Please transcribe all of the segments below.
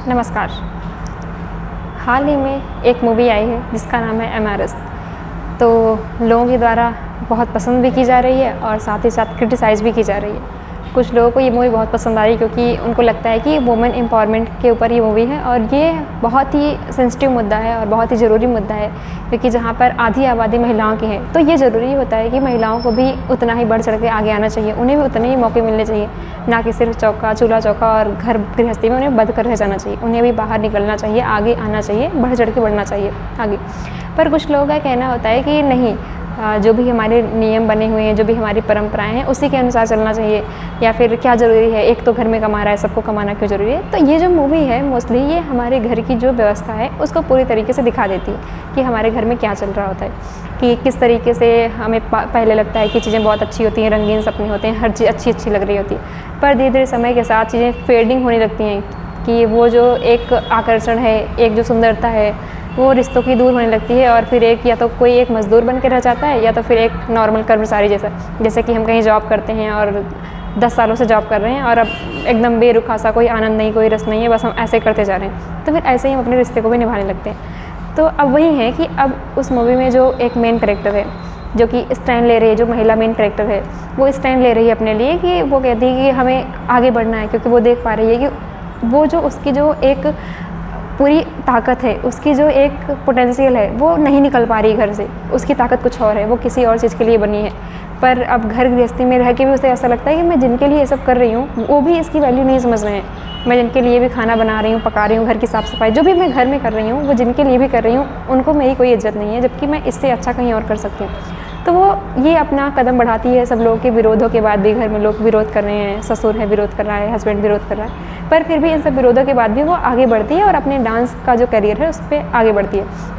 नमस्कार। हाल ही में एक मूवी आई है जिसका नाम है एमआरएस। तो लोगों के द्वारा बहुत पसंद भी की जा रही है और साथ ही साथ क्रिटिसाइज़ भी की जा रही है। कुछ लोगों को ये मूवी बहुत पसंद आई क्योंकि उनको लगता है कि वुमेन एम्पावरमेंट के ऊपर ये मूवी है और ये बहुत ही सेंसिटिव मुद्दा है और बहुत ही ज़रूरी मुद्दा है, क्योंकि जहाँ पर आधी आबादी महिलाओं की है तो ये ज़रूरी होता है कि महिलाओं को भी उतना ही बढ़ चढ़ के आगे आना चाहिए, उन्हें भी उतने ही मौके मिलने चाहिए, ना कि सिर्फ चूल्हा चौका और घर गृहस्थी में उन्हें बंद कर रह जाना चाहिए। उन्हें भी बाहर निकलना चाहिए, आगे आना चाहिए, बढ़ चढ़ के बढ़ना चाहिए आगे। पर कुछ लोगों का कहना होता है कि नहीं, जो भी हमारे नियम बने हुए हैं, जो भी हमारी परंपराएं हैं उसी के अनुसार चलना चाहिए, या फिर क्या ज़रूरी है, एक तो घर में कमा रहा है, सबको कमाना क्यों ज़रूरी है। तो ये जो मूवी है मोस्टली ये हमारे घर की जो व्यवस्था है उसको पूरी तरीके से दिखा देती है कि हमारे घर में क्या चल रहा होता है, कि किस तरीके से हमें पहले लगता है कि चीज़ें बहुत अच्छी होती हैं, रंगीन सपने होते हैं, हर चीज़ अच्छी लग रही होती है, पर धीरे धीरे समय के साथ चीज़ें फेडिंग होने लगती हैं कि वो जो एक आकर्षण है, एक जो सुंदरता है वो रिश्तों की दूर होने लगती है और फिर या तो कोई एक मज़दूर बन के रह जाता है या तो फिर एक नॉर्मल कर्मचारी जैसे कि हम कहीं जॉब करते हैं और 10 सालों से जॉब कर रहे हैं और अब एकदम बेरुखा सा, कोई आनंद नहीं, कोई रस नहीं है, बस हम ऐसे करते जा रहे हैं, तो फिर ऐसे ही हम अपने रिश्ते को भी निभाने लगते हैं। तो अब वही है कि अब उस मूवी में जो एक मेन कैरेक्टर है जो कि स्टैंड ले रही है, जो महिला मेन कैरेक्टर है वो स्टैंड ले रही है अपने लिए, कि वो कहती है कि हमें आगे बढ़ना है, क्योंकि वो देख पा रही है कि वो जो उसकी जो एक पूरी ताकत है, उसकी जो एक पोटेंशियल है वो नहीं निकल पा रही घर से, उसकी ताकत कुछ और है, वो किसी और चीज़ के लिए बनी है। पर अब घर गृहस्थी में रह के भी उसे ऐसा लगता है कि मैं जिनके लिए ये सब कर रही हूँ वो भी इसकी वैल्यू नहीं समझ रहे हैं। मैं जिनके लिए भी खाना बना रही हूँ, पका रही हूँ, घर की साफ़ सफाई जो भी मैं घर में कर रही हूँ वो जिनके लिए भी कर रही हूँ उनको मेरी कोई इज्जत नहीं है, जबकि मैं इससे अच्छा कहीं और कर सकती हूँ। तो वो ये अपना कदम बढ़ाती है, सब लोगों के विरोधों के बाद भी घर में लोग विरोध कर रहे हैं, ससुर है विरोध कर रहा है, हस्बैंड विरोध कर रहा है, पर फिर भी इन सब विरोधों के बाद भी वो आगे बढ़ती है और अपने डांस का जो करियर है उस पर आगे बढ़ती है।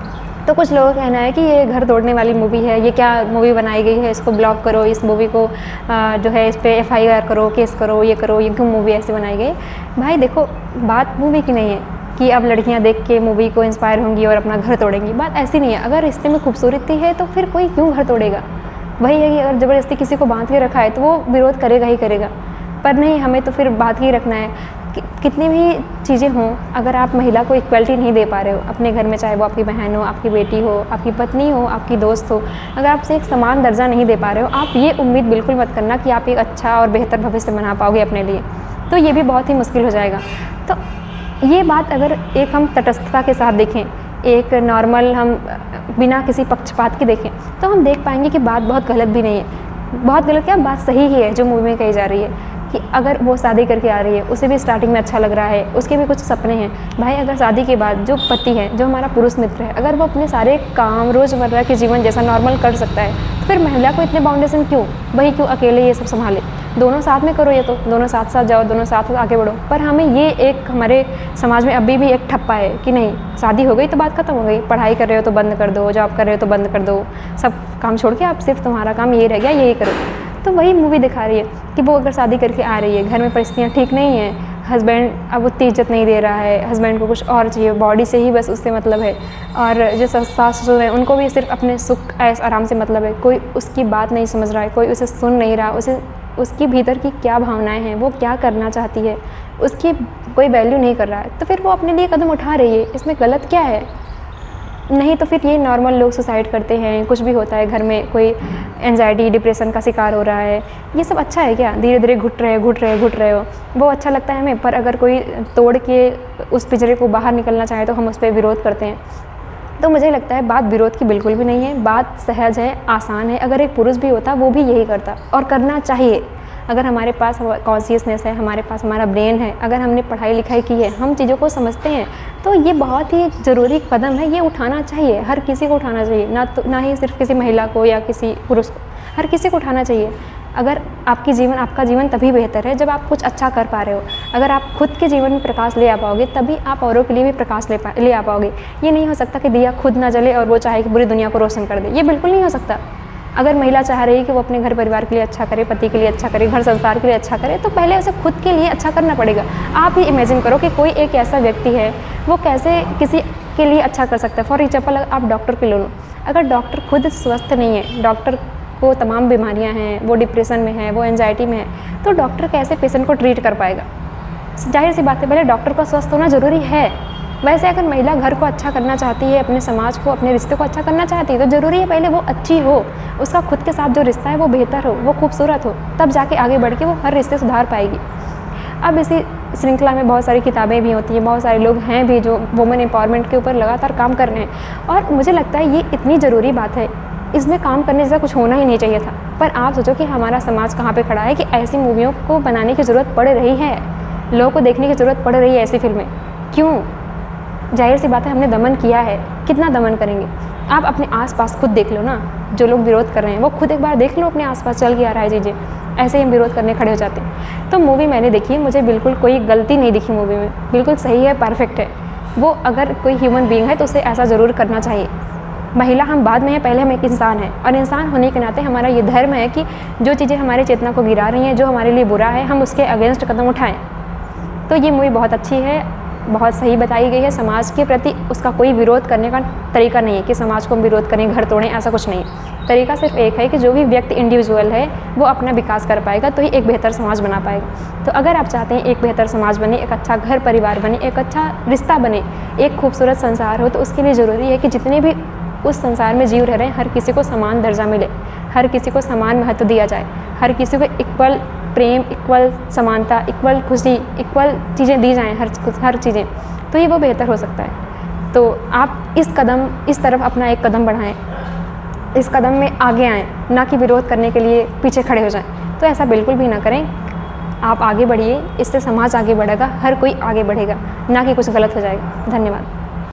तो कुछ लोगों का कहना है कि ये घर तोड़ने वाली मूवी है, ये क्या मूवी बनाई गई है, इसको ब्लॉक करो, इस मूवी को जो है इस पर FIR करो, केस करो, ये क्यों मूवी ऐसे बनाई गई। भाई देखो, बात मूवी की नहीं है कि अब लड़कियां देख के मूवी को इंस्पायर होंगी और अपना घर तोड़ेंगी, बात ऐसी नहीं है। अगर रिश्ते में खूबसूरती है तो फिर कोई क्यों घर तोड़ेगा। वही है कि अगर ज़बरदस्ती किसी को बांध के रखा है तो वो विरोध करेगा ही करेगा, पर नहीं, हमें तो फिर बात ही रखना है। कितनी भी चीज़ें हों, अगर आप महिला को इक्वलिटी नहीं दे पा रहे हो अपने घर में, चाहे वो आपकी बहन हो, आपकी बेटी हो, आपकी पत्नी हो, आपकी दोस्त हो, अगर आपसे एक समान दर्जा नहीं दे पा रहे हो, आप ये उम्मीद बिल्कुल मत करना कि आप एक अच्छा और बेहतर भविष्य बना पाओगे अपने लिए, तो ये भी बहुत ही मुश्किल हो जाएगा। तो ये बात अगर एक हम तटस्थता के साथ देखें, एक नॉर्मल हम बिना किसी पक्षपात के देखें, तो हम देख पाएंगे कि बात बहुत गलत भी नहीं है। बहुत गलत क्या, बात सही ही है जो मूवी में कही जा रही है कि अगर वो शादी करके आ रही है, उसे भी स्टार्टिंग में अच्छा लग रहा है, उसके भी कुछ सपने हैं। भाई अगर शादी के बाद जो पति है, जो हमारा पुरुष मित्र है, अगर वो अपने सारे काम रोज़मर्रा के जीवन जैसा नॉर्मल कर सकता है, तो फिर महिला को इतने बाउंडेशन क्यों, वही क्यों अकेले ये सब संभाले। दोनों साथ में करो, ये तो दोनों साथ साथ जाओ, दोनों साथ आगे बढ़ो। पर हमें ये एक हमारे समाज में अभी भी एक ठप्पा है कि नहीं, शादी हो गई तो बात खत्म हो गई, पढ़ाई कर रहे हो तो बंद कर दो, जॉब कर रहे हो तो बंद कर दो, सब काम छोड़ के आप सिर्फ तुम्हारा काम यही रह गया, यही करो। तो वही मूवी दिखा रही है कि वो अगर शादी करके आ रही है, घर में परिस्थितियाँ ठीक नहीं हैं, हस्बैंड अब उतनी इज्जत नहीं दे रहा है, हस्बैंड को कुछ और चाहिए, बॉडी से ही बस उससे मतलब है, और जो सास ससुर हैं उनको भी सिर्फ अपने सुख ऐश आराम से मतलब है, कोई उसकी बात नहीं समझ रहा है, कोई उसे सुन नहीं रहा, उसे उसकी भीतर की क्या भावनाएं हैं, वो क्या करना चाहती है, उसकी कोई वैल्यू नहीं कर रहा है, तो फिर वो अपने लिए कदम उठा रही है, इसमें गलत क्या है। नहीं तो फिर ये नॉर्मल लोग सुसाइड करते हैं, कुछ भी होता है घर में, कोई एंजाइटी डिप्रेशन का शिकार हो रहा है, ये सब अच्छा है क्या। धीरे धीरे घुट रहे हो, वो अच्छा लगता है हमें, पर अगर कोई तोड़ के उस पिंजरे को बाहर निकलना चाहे तो हम उस पर विरोध करते हैं। तो मुझे लगता है बात विरोध की बिल्कुल भी नहीं है, बात सहज है, आसान है। अगर एक पुरुष भी होता वो भी यही करता, और करना चाहिए। अगर हमारे पास कॉन्शियसनेस है, हमारे पास हमारा ब्रेन है, अगर हमने पढ़ाई लिखाई की है, हम चीज़ों को समझते हैं, तो ये बहुत ही ज़रूरी कदम है, ये उठाना चाहिए, हर किसी को उठाना चाहिए, ना ही सिर्फ किसी महिला को या किसी पुरुष को, हर किसी को उठाना चाहिए। अगर आपका जीवन तभी बेहतर है जब आप कुछ अच्छा कर पा रहे हो। अगर आप खुद के जीवन में प्रकाश ले आ पाओगे तभी आप औरों के लिए भी प्रकाश ले आ पाओगे। ये नहीं हो सकता कि दिया खुद ना जले और वो चाहे कि पूरी दुनिया को रोशन कर दे, ये बिल्कुल नहीं हो सकता। अगर महिला चाह रही है कि वो अपने घर परिवार के लिए अच्छा करे, पति के लिए अच्छा करे, घर संसार के लिए अच्छा करे, तो पहले उसे खुद के लिए अच्छा करना पड़ेगा। आप ही इमेजिन करो कि कोई एक ऐसा व्यक्ति है, वो कैसे किसी के लिए अच्छा कर सकता है। फॉर एग्जाम्पल आप डॉक्टर के ले लो, अगर डॉक्टर खुद स्वस्थ नहीं है, डॉक्टर को तमाम बीमारियां हैं, वो डिप्रेशन में है, वो एंजाइटी में है, तो डॉक्टर कैसे पेशेंट को ट्रीट कर पाएगा। जाहिर सी बात है, पहले डॉक्टर का स्वस्थ होना ज़रूरी है। वैसे अगर महिला घर को अच्छा करना चाहती है, अपने समाज को, अपने रिश्ते को अच्छा करना चाहती है, तो ज़रूरी है पहले वो अच्छी हो, उसका खुद के साथ जो रिश्ता है वो बेहतर हो, वो खूबसूरत हो, तब जाके आगे बढ़ के वो हर रिश्ते सुधार पाएगी। अब इसी श्रृंखला में बहुत सारी किताबें भी होती हैं, बहुत सारे लोग हैं भी जो वुमेन एम्पावरमेंट के ऊपर लगातार काम कर रहे हैं, और मुझे लगता है ये इतनी ज़रूरी बात है, इसमें काम करने जैसा कुछ होना ही नहीं चाहिए था। पर आप सोचो कि हमारा समाज कहाँ पे खड़ा है कि ऐसी मूवियों को बनाने की ज़रूरत पड़ रही है, लोगों को देखने की ज़रूरत पड़ रही है ऐसी फिल्में। क्यों? जाहिर सी बात है, हमने दमन किया है, कितना दमन करेंगे। आप अपने आसपास खुद देख लो ना, जो लोग विरोध कर रहे हैं वो खुद एक बार देख लो अपने आसपास चल के आ रहा है चीज़ें, ऐसे ही हम विरोध करने खड़े हो जाते हैं। तो मूवी मैंने देखी, मुझे बिल्कुल कोई गलती नहीं दिखी मूवी में, बिल्कुल सही है, परफेक्ट है। वो अगर कोई ह्यूमन बीइंग है तो उसे ऐसा ज़रूर करना चाहिए। महिला हम बाद में हैं, पहले हम एक इंसान हैं, और इंसान होने के नाते हमारा ये धर्म है कि जो चीज़ें हमारी चेतना को गिरा रही हैं, जो हमारे लिए बुरा है, हम उसके अगेंस्ट कदम उठाएं। तो ये मूवी बहुत अच्छी है, बहुत सही बताई गई है। समाज के प्रति उसका कोई विरोध करने का तरीका नहीं है कि समाज को हम विरोध करें, घर तोड़ें, ऐसा कुछ नहीं है। तरीका सिर्फ एक है कि जो भी व्यक्ति इंडिविजुअल है वो अपना विकास कर पाएगा तो ही एक बेहतर समाज बना पाएगा। तो अगर आप चाहते हैं एक बेहतर समाज बने, एक अच्छा घर परिवार बने, एक अच्छा रिश्ता बने, एक खूबसूरत संसार हो, तो उसके लिए ज़रूरी है कि जितने भी उस संसार में जीव रह रहे हैं हर किसी को समान दर्जा मिले, हर किसी को समान महत्व दिया जाए, हर किसी को इक्वल प्रेम, इक्वल समानता, इक्वल खुशी, इक्वल चीज़ें दी जाएँ, हर चीज़ें, तो ये वो बेहतर हो सकता है। तो आप इस तरफ अपना एक कदम बढ़ाएं, इस कदम में आगे आएँ, ना कि विरोध करने के लिए पीछे खड़े हो जाएं। तो ऐसा बिल्कुल भी ना करें। आप आगे बढ़िए, इससे समाज आगे बढ़ेगा, हर कोई आगे बढ़ेगा, ना कि कुछ गलत हो जाएगा। धन्यवाद।